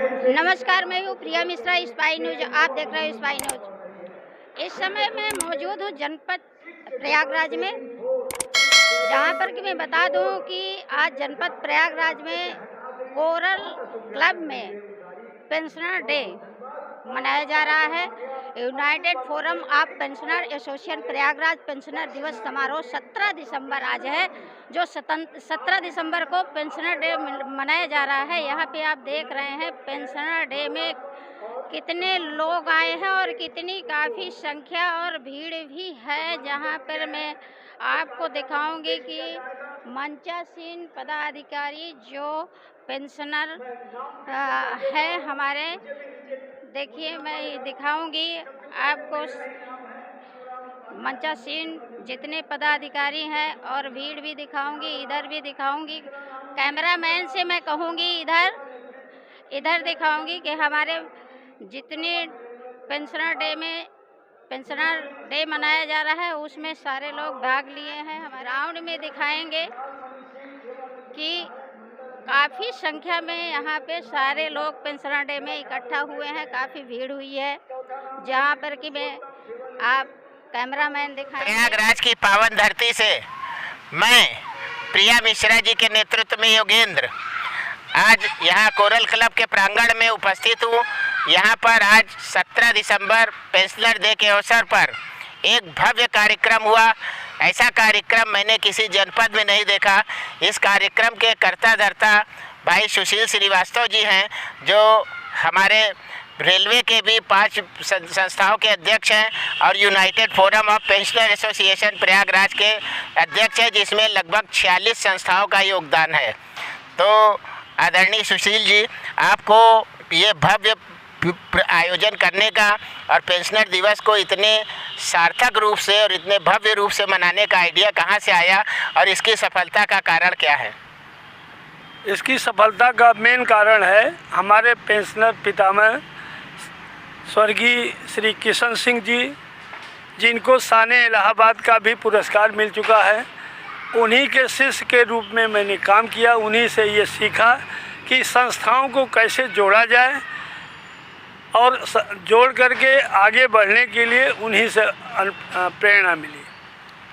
नमस्कार, मैं हूँ प्रिया मिश्रा, स्पाई न्यूज। आप देख रहे हो स्पाई न्यूज। इस समय मैं मौजूद हूँ जनपद प्रयागराज में, जहाँ पर कि मैं बता दूँ कि आज जनपद प्रयागराज में कोरल क्लब में पेंशनर डे मनाया जा रहा है। United forum of pensioner association Prayagraj pensioner दिवस समारोह 17 दिसंबर आज है, जो 17 दिसंबर को पेंशनर डे मनाया जा रहा है। यहाँ पे आप देख रहे हैं पेंशनर डे में कितने लोग आए हैं और कितनी काफ़ी संख्या और भीड़ भी है। जहाँ पर मैं आपको दिखाऊंगी कि मंचासीन पदाधिकारी जो पेंशनर है हमारे, देखिए मैं दिखाऊंगी आपको मंचासीन जितने पदाधिकारी हैं और भीड़ भी दिखाऊंगी, इधर भी दिखाऊंगी। कैमरामैन से मैं कहूँगी इधर दिखाऊंगी कि हमारे जितने पेंशनर डे मनाया जा रहा है उसमें सारे लोग भाग लिए हैं। हमारे राउंड में दिखाएंगे कि काफ़ी संख्या में यहाँ पे सारे लोग पेंशनर डे में इकट्ठा हुए हैं। काफ़ी भीड़ हुई है, जहाँ पर कि मैं आप कैमरामैन दिखाएंगे। प्रयागराज की पावन धरती से मैं प्रिया मिश्रा जी के नेतृत्व में योगेंद्र आज यहाँ कोरल क्लब के प्रांगण में उपस्थित हूँ। यहाँ पर आज 17 दिसंबर पेंशनर डे के अवसर पर एक भव्य कार्यक्रम हुआ। ऐसा कार्यक्रम मैंने किसी जनपद में नहीं देखा। इस कार्यक्रम के कर्ता धर्ता भाई सुशील श्रीवास्तव जी हैं, जो हमारे रेलवे के भी 5 संस्थाओं के अध्यक्ष हैं और United forum of pensioner association Prayagraj के अध्यक्ष हैं, जिसमें लगभग 46 संस्थाओं का योगदान है। तो आदरणीय सुशील जी, आपको ये भव्य आयोजन करने का और पेंशनर दिवस को इतने सार्थक रूप से और इतने भव्य रूप से मनाने का आइडिया कहाँ से आया और इसकी सफलता का कारण क्या है? इसकी सफलता का मेन कारण है हमारे पेंशनर पितामह स्वर्गीय श्री किशन सिंह जी, जिनको शान-ए इलाहाबाद का भी पुरस्कार मिल चुका है। उन्हीं के शिष्य के रूप में मैंने काम किया। उन्हीं से ये सीखा कि संस्थाओं को कैसे जोड़ा जाए और जोड़ करके आगे बढ़ने के लिए उन्हीं से प्रेरणा मिली।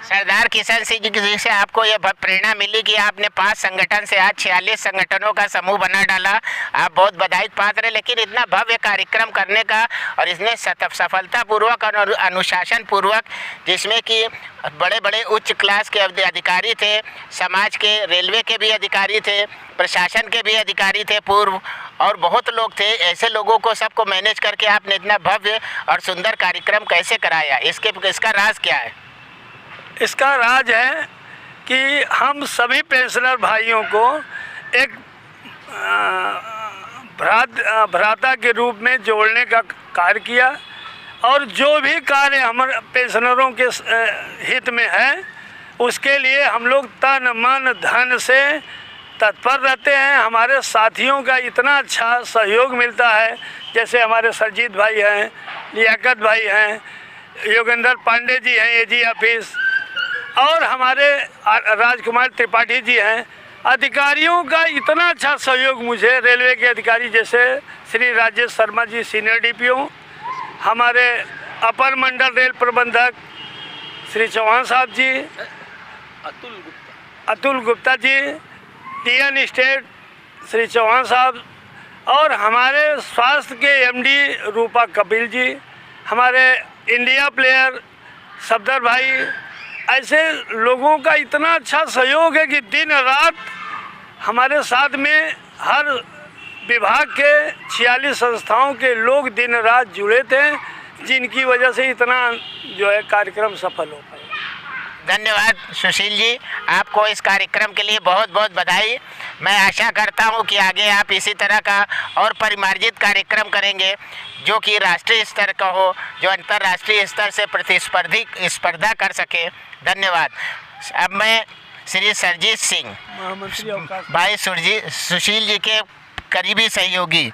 सरदार किशन सिंह जी से आपको यह प्रेरणा मिली कि आपने 5 संगठन से आज 46 संगठनों का समूह बना डाला। आप बहुत बधाई पात्र हैं, लेकिन इतना भव्य कार्यक्रम करने का और इसने सफलतापूर्वक और अनुशासन पूर्वक, जिसमें कि बड़े बड़े उच्च क्लास के अधिकारी थे, समाज के, रेलवे के भी अधिकारी थे, प्रशासन के भी अधिकारी थे पूर्व, और बहुत लोग थे। ऐसे लोगों को सबको मैनेज करके आपने इतना भव्य और सुंदर कार्यक्रम कैसे कराया? इसका राज क्या है? इसका राज है कि हम सभी पेंशनर भाइयों को एक भ्राता के रूप में जोड़ने का कार्य किया, और जो भी कार्य हमारे पेंशनरों के हित में है उसके लिए हम लोग तन मन धन से तत्पर रहते हैं। हमारे साथियों का इतना अच्छा सहयोग मिलता है, जैसे हमारे सरजीत भाई हैं, लियाकत भाई हैं, योगेंद्र पांडे जी हैं एजी ऑफिस, और हमारे राजकुमार त्रिपाठी जी हैं। अधिकारियों का इतना अच्छा सहयोग मुझे, रेलवे के अधिकारी जैसे श्री राजेश शर्मा जी सीनियर डीपीओ, हमारे अपर मंडल रेल प्रबंधक श्री चौहान साहब जी, अतुल गुप्ता जी, टीएन स्टेट श्री चौहान साहब, और हमारे स्वास्थ्य के एमडी रूपा कपिल जी, हमारे इंडिया प्लेयर सफदर भाई, ऐसे लोगों का इतना अच्छा सहयोग है कि दिन रात हमारे साथ में हर विभाग के 46 संस्थाओं के लोग दिन रात जुड़े थे, जिनकी वजह से इतना जो है कार्यक्रम सफल हो पाया। धन्यवाद सुशील जी, आपको इस कार्यक्रम के लिए बहुत बहुत बधाई। मैं आशा करता हूं कि आगे आप इसी तरह का और परिमार्जित कार्यक्रम करेंगे, जो कि राष्ट्रीय स्तर का हो, जो अंतर्राष्ट्रीय स्तर से स्पर्धा कर सके। धन्यवाद। अब मैं श्री सरजीत सिंह भाई सुशील जी के करीबी सहयोगी,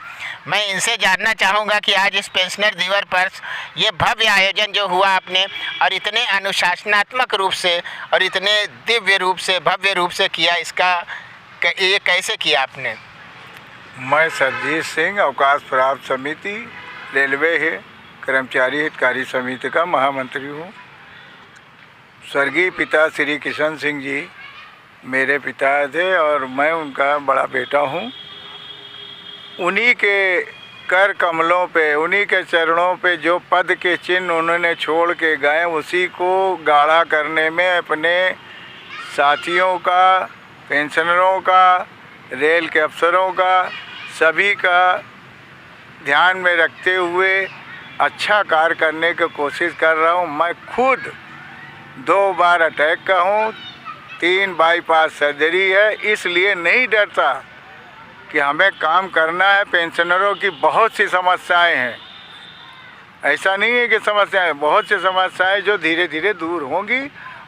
मैं इनसे जानना चाहूँगा कि आज इस पेंशनर दिवस पर ये भव्य आयोजन जो हुआ आपने, और इतने अनुशासनात्मक रूप से और इतने दिव्य रूप से भव्य रूप से किया, इसका ये कैसे किया आपने? मैं सरजीत सिंह अवकाश प्राप्त समिति रेलवे है कर्मचारी हितकारी समिति का महामंत्री हूँ। स्वर्गीय पिता श्री किशन सिंह जी मेरे पिता थे और मैं उनका बड़ा बेटा हूँ। उन्हीं के कर कमलों पे, उन्हीं के चरणों पे जो पद के चिन्ह उन्होंने छोड़ के गए, उसी को गाढ़ा करने में अपने साथियों का, पेंशनरों का, रेल के अफसरों का, सभी का ध्यान में रखते हुए अच्छा कार्य करने की कोशिश कर रहा हूँ। मैं खुद 2 बार अटैक का हूँ, 3 बाईपास सर्जरी है, इसलिए नहीं डरता कि हमें काम करना है। पेंशनरों की बहुत सी समस्याएं हैं, ऐसा नहीं है कि समस्याएं, बहुत सी समस्याएं जो धीरे धीरे दूर होंगी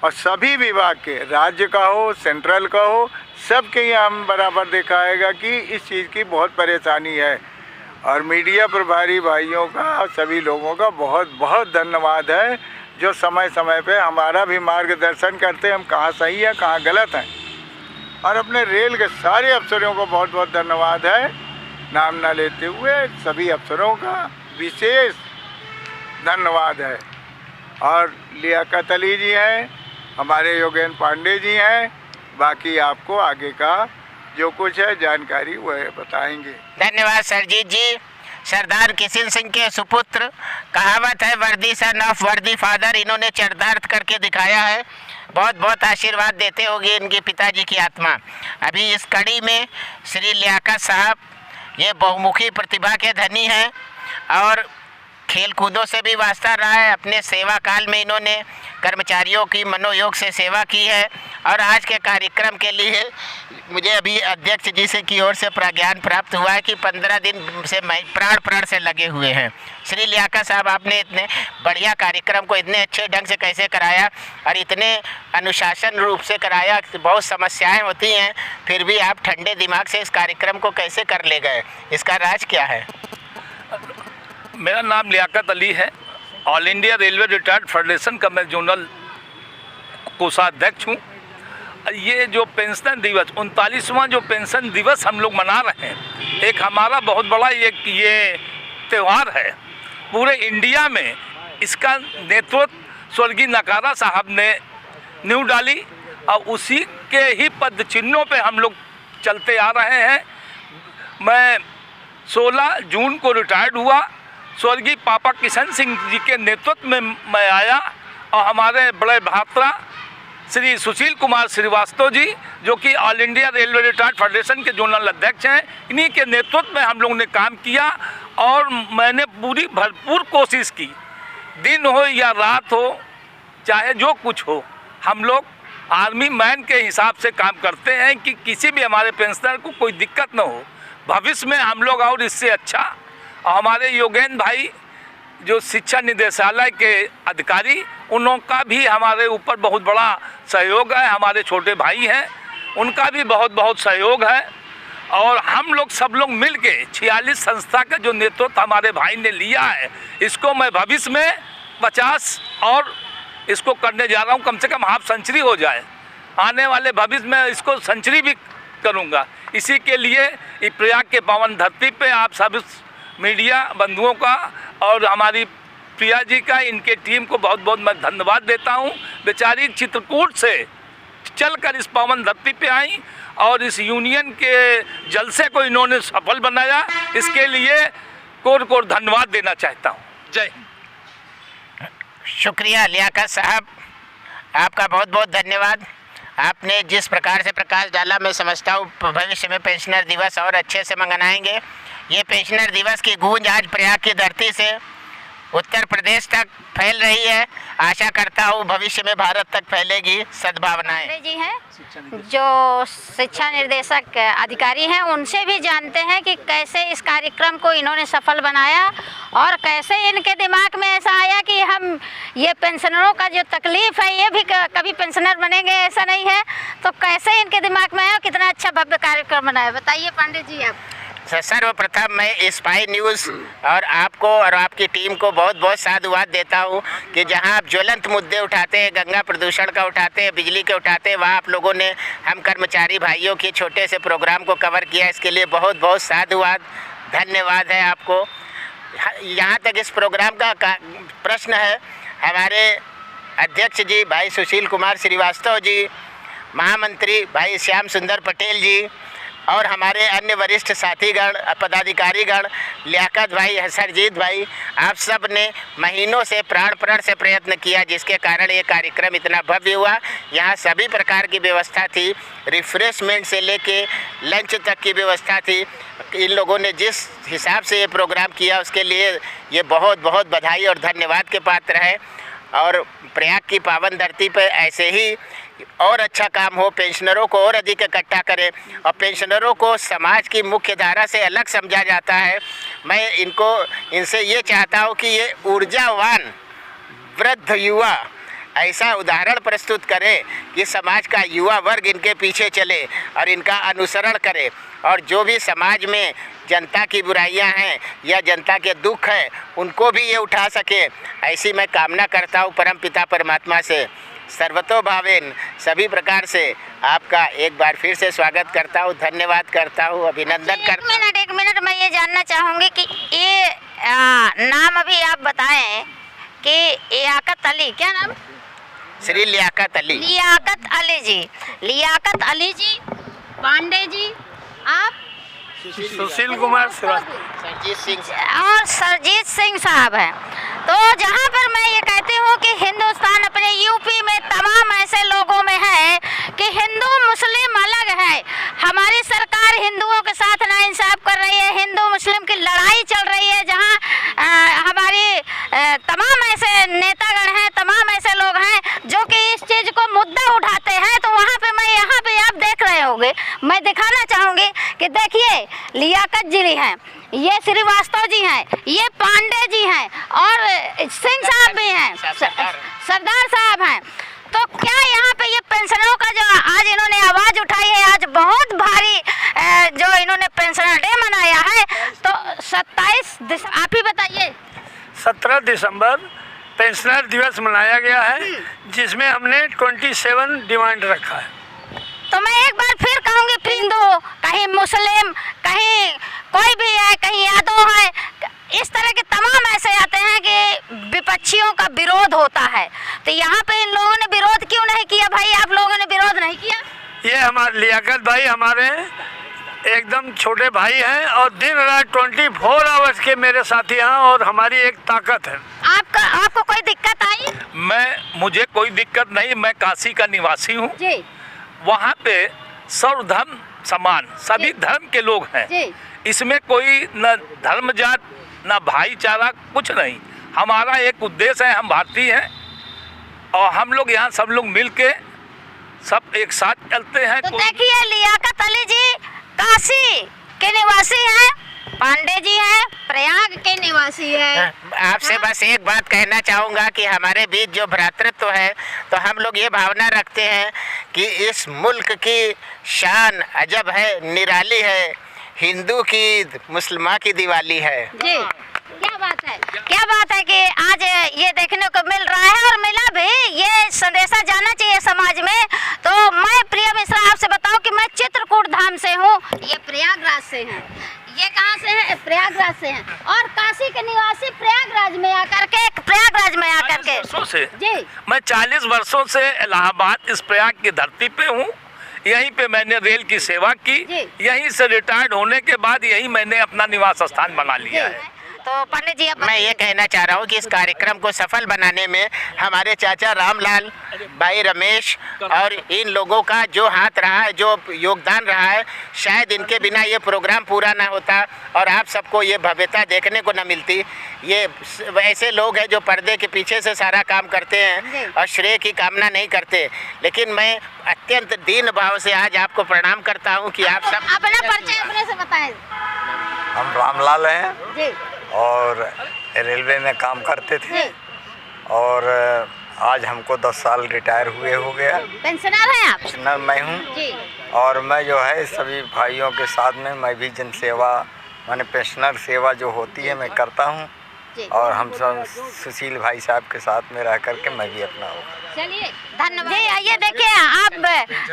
और सभी विभाग के, राज्य का हो, सेंट्रल का हो, सबके यहाँ हम बराबर दिखाएगा कि इस चीज़ की बहुत परेशानी है। और मीडिया प्रभारी भाइयों का और सभी लोगों का बहुत बहुत धन्यवाद है जो समय समय पे हमारा भी मार्गदर्शन करते हैं, हम कहाँ सही है कहाँ गलत हैं। और अपने रेल के सारे अफसरों को बहुत बहुत धन्यवाद है, नाम ना लेते हुए सभी अफसरों का विशेष धन्यवाद है। और लियाकत अली जी हैं, हमारे योगेंद्र पांडे जी हैं, बाकी आपको आगे का जो कुछ है जानकारी वह बताएंगे। धन्यवाद सरजीत जी। सरदार किशन सिंह के सुपुत्र, कहावत है वर्दी सन ऑफ वर्दी फादर, इन्होंने चरितार्थ करके दिखाया है। बहुत बहुत आशीर्वाद देते होंगे इनके पिताजी की आत्मा। अभी इस कड़ी में श्री लियाकत साहब ये बहुमुखी प्रतिभा के धनी हैं और खेल कूदों से भी वास्ता रहा है। अपने सेवा काल में इन्होंने कर्मचारियों की मनोयोग से सेवा की है और आज के कार्यक्रम के लिए मुझे अभी अध्यक्ष जी से की ओर से प्रज्ञान प्राप्त हुआ है कि 15 दिन से प्राण से लगे हुए हैं। श्री लियाकत साहब, आपने इतने बढ़िया कार्यक्रम को इतने अच्छे ढंग से कैसे कराया और इतने अनुशासन रूप से कराया। बहुत समस्याएं होती हैं, फिर भी आप ठंडे दिमाग से इस कार्यक्रम को कैसे कर ले गए, इसका राज क्या है? मेरा नाम लियाकत अली है। All India railway retired federation का मैं जोनल कोषाध्यक्ष हूँ। ये जो पेंशन दिवस 39वां जो पेंशन दिवस हम लोग मना रहे हैं, एक हमारा बहुत बड़ा ये त्यौहार है। पूरे इंडिया में इसका नेतृत्व स्वर्गीय नकारा साहब ने नींव डाली और उसी के ही पद चिन्हों पे हम लोग चलते आ रहे हैं। मैं 16 जून को रिटायर्ड हुआ। स्वर्गीय पापा किशन सिंह जी के नेतृत्व में मैं आया और हमारे बड़े भ्राता श्री सुशील कुमार श्रीवास्तव जी, जो कि all India railway retired federation के जोनल अध्यक्ष हैं, इन्हीं के नेतृत्व में हम लोगों ने काम किया और मैंने पूरी भरपूर कोशिश की। दिन हो या रात हो, चाहे जो कुछ हो, हम लोग आर्मी मैन के हिसाब से काम करते हैं कि किसी भी हमारे पेंशनर को कोई दिक्कत न हो। भविष्य में हम लोग और इससे अच्छा, और हमारे योगेंद्र भाई जो शिक्षा निदेशालय के अधिकारी, उनका भी हमारे ऊपर बहुत बड़ा सहयोग है। हमारे छोटे भाई हैं, उनका भी बहुत बहुत सहयोग है। और हम लोग सब लोग मिल के 46 संस्था का जो नेतृत्व हमारे भाई ने लिया है, इसको मैं भविष्य में 50 और इसको करने जा रहा हूँ। कम से कम हाफ सेंचुरी हो जाए, आने वाले भविष्य में इसको सेंचुरी भी करूँगा। इसी के लिए इस प्रयाग के पावन धरती पे आप सब मीडिया बंधुओं का और हमारी प्रिया जी का, इनके टीम को बहुत बहुत मैं धन्यवाद देता हूँ। बेचारी चित्रकूट से चलकर इस पावन धरती पे आई और इस यूनियन के जलसे को इन्होंने सफल बनाया। इसके लिए कोर कोर धन्यवाद देना चाहता हूँ। जय हिंद। शुक्रिया लियाकत साहब, आपका बहुत बहुत धन्यवाद। आपने जिस प्रकार से प्रकाश डाला, मैं समझता हूँ भविष्य में पेंशनर दिवस और अच्छे से मनाएंगे। ये पेंशनर दिवस की गूंज आज प्रयाग की धरती से उत्तर प्रदेश तक फैल रही है। आशा करता हूँ भविष्य में भारत तक फैलेगी। सद्भावनाएं जी हैं जो शिक्षा निर्देशक अधिकारी हैं, उनसे भी जानते हैं कि कैसे इस कार्यक्रम को इन्होंने सफल बनाया और कैसे इनके दिमाग में ऐसा आया कि हम ये पेंशनरों का जो तकलीफ़ है, ये भी कभी पेंशनर बनेंगे ऐसा नहीं है, तो कैसे इनके दिमाग में आया, कितना अच्छा भव्य कार्यक्रम बनाया, बताइए पंडित जी आप। सर्वप्रथम मैं स्पाई न्यूज़ और आपको और आपकी टीम को बहुत बहुत साधुवाद देता हूं कि जहां आप ज्वलंत मुद्दे उठाते हैं, गंगा प्रदूषण का उठाते हैं, बिजली के उठाते हैं, वहां आप लोगों ने हम कर्मचारी भाइयों के छोटे से प्रोग्राम को कवर किया। इसके लिए बहुत बहुत साधुवाद, धन्यवाद है आपको। यहाँ तक इस प्रोग्राम का प्रश्न है, हमारे अध्यक्ष जी भाई सुशील कुमार श्रीवास्तव जी, महामंत्री भाई श्याम सुंदर पटेल जी और हमारे अन्य वरिष्ठ साथीगण, पदाधिकारीगण, लियाकत भाई, सरजीत भाई, आप सब ने महीनों से प्राण से प्रयत्न किया, जिसके कारण ये कार्यक्रम इतना भव्य हुआ। यहाँ सभी प्रकार की व्यवस्था थी, रिफ्रेशमेंट से लेके लंच तक की व्यवस्था थी। इन लोगों ने जिस हिसाब से ये प्रोग्राम किया उसके लिए ये बहुत बहुत बधाई और धन्यवाद के पात्र है। और प्रयाग की पावन धरती पर ऐसे ही और अच्छा काम हो, पेंशनरों को और अधिक इकट्ठा करें और पेंशनरों को समाज की मुख्य धारा से अलग समझा जाता है। मैं इनसे ये चाहता हूँ कि ये ऊर्जावान वृद्ध युवा ऐसा उदाहरण प्रस्तुत करें कि समाज का युवा वर्ग इनके पीछे चले और इनका अनुसरण करे, और जो भी समाज में जनता की बुराइयां हैं या जनता के दुख हैं उनको भी ये उठा सके, ऐसी मैं कामना करता हूँ परम पिता परमात्मा से। सर्वतोभावेन सभी प्रकार से आपका एक बार फिर से स्वागत करता हूँ, धन्यवाद करता हूँ, अभिनंदन करता हूँ। एक मिनट मैं ये जानना चाहूँगी कि ये नाम अभी आप बताएं कि लियाकत अली, क्या नाम? श्री लियाकत अली। लियाकत अली जी, लियाकत अली जी, पांडे जी, आप सुशील कुमार श्रीवास्तव, सरजीत सिंह और सरजीत सिंह साहब हैं। तो जहाँ पर मैं ये कहती हूँ कि हिंदुस्तान अपने यूपी में तमाम ऐसे लोगों में है कि हिंदू मुस्लिम अलग है। हमारी सरकार हिंदुओं के साथ नाइंसाफ कर रही है, हिंदू मुस्लिम की लड़ाई चल रही है, जहाँ हमारी तमाम ऐसे नेतागण हैं, तमाम ऐसे लोग हैं जो कि इस चीज़ को मुद्दा उठाते हैं। तो वहाँ पे मैं यहाँ पे आप देख रहे होंगे, मैं दिखाना चाहूँगी कि देखिए लियाकत जी हैं, ये श्रीवास्तव जी हैं, ये पांडे जी हैं और सिंह साहब भी हैं, सरदार साहब हैं। तो क्या यहाँ पे ये पेंशनरों का जो आज इन्होंने आवाज़ उठाई है, आज बहुत भारी जो इन्होंने पेंशनर डे मनाया है, तो 27 आप ही बताइए। 17 दिसंबर पेंशनर दिवस मनाया गया है, जिसमें हमने 27 डिमांड रखा है। तो मैं एक बार फिर कहूँगी, हिंदू कहीं मुस्लिम, कहीं कोई भी है, कहीं यादव है, इस तरह के तमाम ऐसे आते हैं कि विपक्षियों का विरोध होता है। तो यहाँ पे इन लोगों ने विरोध क्यों नहीं किया भाई? आप लोगों ने विरोध नहीं किया? ये हमारे लियाकत भाई हमारे एकदम छोटे भाई हैं और दिन रात 24 आवर्स के मेरे साथी हैं और हमारी एक ताकत है। आपको कोई दिक्कत आई? मुझे कोई दिक्कत नहीं, मैं काशी का निवासी हूँ। वहाँ पे सर्वधर्म समान, सभी धर्म के लोग हैं। इसमें कोई न धर्म जात न भाईचारा कुछ नहीं। हमारा एक उद्देश्य है, हम भारतीय हैं और हम लोग यहाँ सब लोग मिल के सब एक साथ चलते हैं। तो देखिए लियाकत अली जी काशी के निवासी हैं, पांडे जी हैं प्रयाग के निवासी हैं। आपसे बस एक बात कहना चाहूँगा कि हमारे बीच जो भ्रातृत्व है, तो हम लोग ये भावना रखते हैं कि इस मुल्क की शान अजब है, निराली है, हिंदू की ईद, मुसलमान की दिवाली है। जी क्या बात है, क्या बात है कि आज ये देखने को मिल रहा है और मिला भी, ये संदेशा जाना चाहिए समाज में। तो मैं प्रिया मिश्रा आपसे बताऊं कि मैं चित्रकूट धाम से हूँ, ये प्रयागराज से हैं। ये कहाँ से हैं? प्रयागराज से हैं। और काशी के निवासी प्रयागराज में आकर के वर्षों से जी मैं 40 वर्षों से इलाहाबाद इस प्रयाग की धरती पे हूँ। यहीं पे मैंने रेल की सेवा की, यहीं से रिटायर्ड होने के बाद यहीं मैंने अपना निवास स्थान बना लिया है। तो पंडित जी मैं ये कहना चाह रहा हूँ कि इस कार्यक्रम को सफल बनाने में हमारे चाचा रामलाल, भाई रमेश और इन लोगों का जो हाथ रहा है, जो योगदान रहा है, शायद इनके बिना ये प्रोग्राम पूरा ना होता और आप सबको ये भव्यता देखने को न मिलती। ये ऐसे लोग हैं जो पर्दे के पीछे से सारा काम करते हैं और श्रेय की कामना नहीं करते, लेकिन मैं अत्यंत दीन भाव से आज आपको प्रणाम करता हूँ कि आप सब अपना परिचय अपने से बताएं। हम रामलाल हैं जी और रेलवे में काम करते थे और आज हमको 10 साल रिटायर हुए हो गया। पेंशनर हैं आप? पेंशनर मैं हूँ जी। और मैं जो है सभी भाइयों के साथ में मैं भी जन सेवा माने पेंशनर सेवा जो होती है मैं करता हूँ जी। और हम सब सुशील भाई साहब के साथ में रह करके मैं भी अपना हूँ। चलिए धन्यवाद जी। आइए देखिए, आप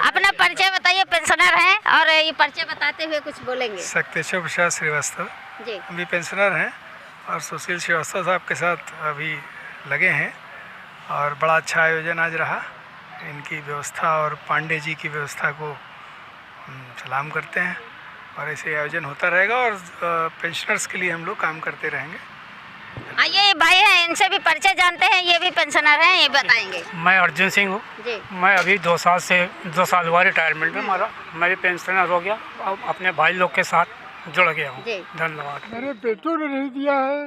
अपना परिचय बताइए, पेंशनर हैं और ये परिचय बताते हुए कुछ बोलेंगे। शक्तिश्वर प्रसाद श्रीवास्तव जी अभी पेंशनर हैं और सुशील श्रीवास्तव साहब के साथ अभी लगे हैं और बड़ा अच्छा आयोजन आज रहा। इनकी व्यवस्था और पांडे जी की व्यवस्था को हम सलाम करते हैं और ऐसे आयोजन होता रहेगा और पेंशनर्स के लिए हम लोग काम करते रहेंगे। आइए भाई हैं, इनसे भी परिचय जानते हैं, ये भी पेंशनर हैं, ये बताएंगे। मैं अर्जुन सिंह हूँ। जी मैं अभी 2 साल हुआ रिटायरमेंट में हमारा। मैं भी पेंशनर हो गया, अब अपने भाई लोग के साथ जुड़ गया हूँ। जी धन्यवाद। मेरे बेटों ने नहीं दिया है,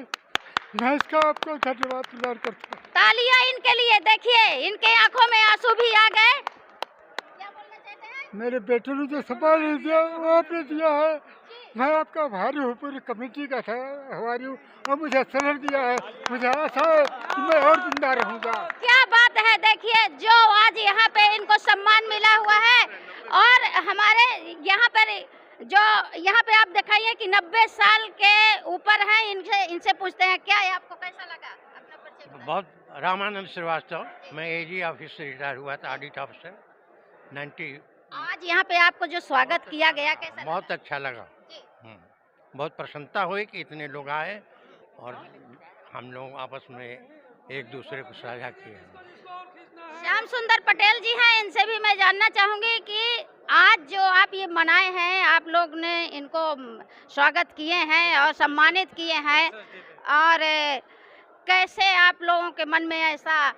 मैं इसका आपको धन्यवाद प्रदान करता हूँ। तालियां इनके लिए। देखिए इनके आंखों में आंसू भी आ गए। क्या बोलना चाहते हैं? मेरे बेटों ने जो सम्मान नहीं दिया वो आपने दिया है, मैं आपका आभारी हूँ, पूरी कमेटी का था आभारी हूँ और मुझे सनर दिया है। मुझे आशा है कि मैं और जिंदा रहूँगा। क्या बात है। देखिए जो आज यहाँ पे इनको सम्मान मिला हुआ है और हमारे यहाँ पर जो यहाँ पे आप दिखाइए कि 90 साल के ऊपर हैं, इनसे पूछते हैं क्या है, आपको कैसा लगा? अपना परिचय बताइए। बहुत रामानंद श्रीवास्तव, मैं एजी ऑफिस से रिटायर हुआ था, ऑडिट ऑफिसर 90। आज यहाँ पे आपको जो स्वागत किया गया कैसा लगा? बहुत अच्छा लगा। बहुत प्रसन्नता हुई कि इतने लोग आए और हम लोग आपस में एक दूसरे को साझा किए। श्याम सुंदर पटेल जी हैं, इनसे भी मैं जानना चाहूँगी कि आज जो आप ये मनाए हैं, आप लोग ने इनको स्वागत किए हैं और सम्मानित किए हैं, और कैसे आप लोगों के मन में ऐसा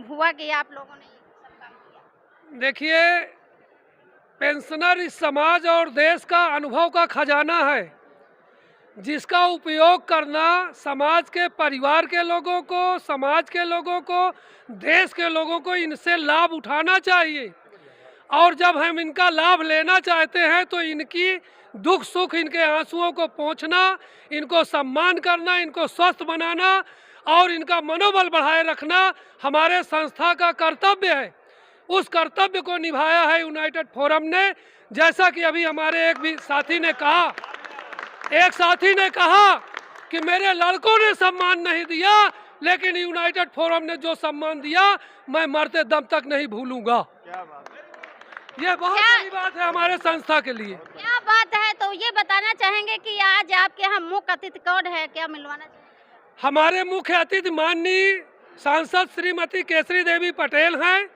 हुआ कि आप लोगों ने ये सब काम किया? देखिए, पेंशनर इस समाज और देश का अनुभव का खजाना है, जिसका उपयोग करना समाज के परिवार के लोगों को, समाज के लोगों को, देश के लोगों को इनसे लाभ उठाना चाहिए। और जब हम इनका लाभ लेना चाहते हैं तो इनकी दुख सुख, इनके आंसुओं को पोंछना, इनको सम्मान करना, इनको स्वस्थ बनाना और इनका मनोबल बढ़ाए रखना हमारे संस्था का कर्तव्य है। उस कर्तव्य को निभाया है यूनाइटेड फोरम ने। जैसा कि अभी हमारे एक साथी ने कहा कि मेरे लड़कों ने सम्मान नहीं दिया, लेकिन यूनाइटेड फोरम ने जो सम्मान दिया मैं मरते दम तक नहीं भूलूंगा। ये बहुत बड़ी बात है हमारे संस्था के लिए। क्या बात है। तो ये बताना चाहेंगे कि आज आपके यहाँ मुख्य अतिथि कौन है, क्या मिलवाना चाहेंगे? हमारे मुख्य अतिथि माननीय सांसद श्रीमती केसरी देवी पटेल हैं,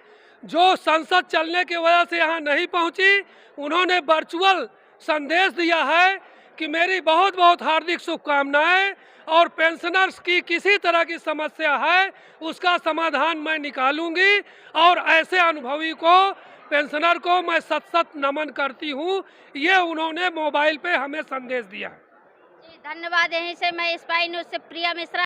जो संसद चलने की वजह से यहाँ नहीं पहुँची। उन्होंने वर्चुअल संदेश दिया है कि मेरी बहुत बहुत हार्दिक शुभकामनाएं और पेंशनर्स की किसी तरह की समस्या है उसका समाधान मैं निकालूंगी। और ऐसे अनुभवी को, पेंशनर को मैं सत नमन करती हूँ। ये उन्होंने मोबाइल पे हमें संदेश दिया। जी धन्यवाद। यहीं से मैं स्पाई न्यूज़ से प्रिया मिश्रा।